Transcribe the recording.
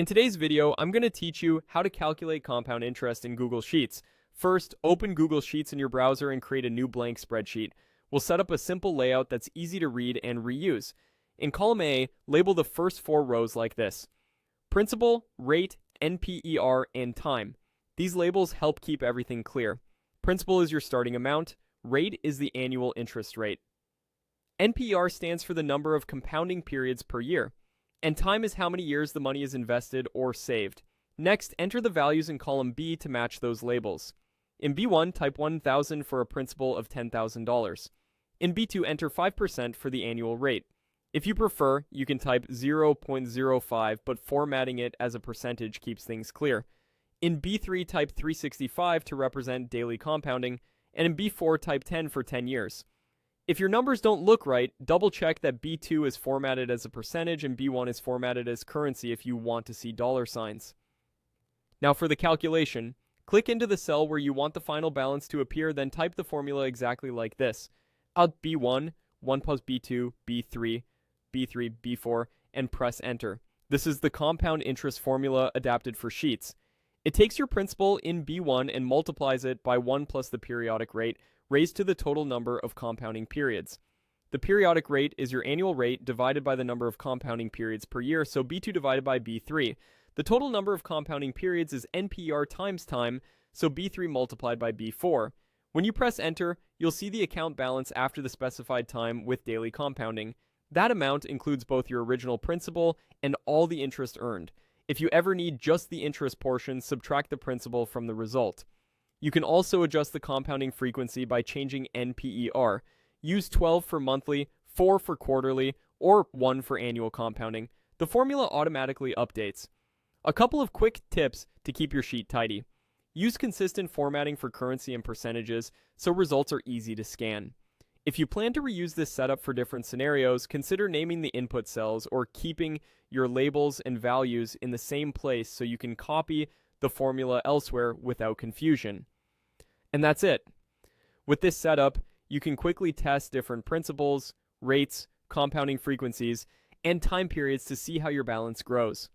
In today's video, I'm going to teach you how to calculate compound interest in Google Sheets. First, open Google Sheets in your browser and create a new blank spreadsheet. We'll set up a simple layout that's easy to read and reuse. In column A, label the first four rows like this: principal, rate, NPER, and time. These labels help keep everything clear. Principal is your starting amount, rate is the annual interest rate. NPER stands for the number of compounding periods per year, and time is how many years the money is invested or saved. Next, enter the values in column B to match those labels. In B1, type 1,000 for a principal of $10,000. In B2, enter 5% for the annual rate. If you prefer, you can type 0.05, but formatting it as a percentage keeps things clear. In B3, type 365 to represent daily compounding, and in B4, type 10 for 10 years. If your numbers don't look right, double check that B2 is formatted as a percentage and B1 is formatted as currency if you want to see dollar signs. Now for the calculation, click into the cell where you want the final balance to appear, then type the formula exactly like this. Out B1, 1 plus B2, B3, B3, B4, and press enter. This is the compound interest formula adapted for Sheets. It takes your principal in B1 and multiplies it by 1 plus the periodic rate, raised to the total number of compounding periods. The periodic rate is your annual rate divided by the number of compounding periods per year, so B2 divided by B3. The total number of compounding periods is NPER times time, so B3 multiplied by B4. When you press enter, you'll see the account balance after the specified time with daily compounding. That amount includes both your original principal and all the interest earned. If you ever need just the interest portion, subtract the principal from the result. You can also adjust the compounding frequency by changing NPER. Use 12 for monthly, 4 for quarterly, or 1 for annual compounding. The formula automatically updates. A couple of quick tips to keep your sheet tidy. Use consistent formatting for currency and percentages so results are easy to scan. If you plan to reuse this setup for different scenarios, consider naming the input cells or keeping your labels and values in the same place so you can copy the formula elsewhere without confusion. And that's it. With this setup, you can quickly test different principals, rates, compounding frequencies, and time periods to see how your balance grows.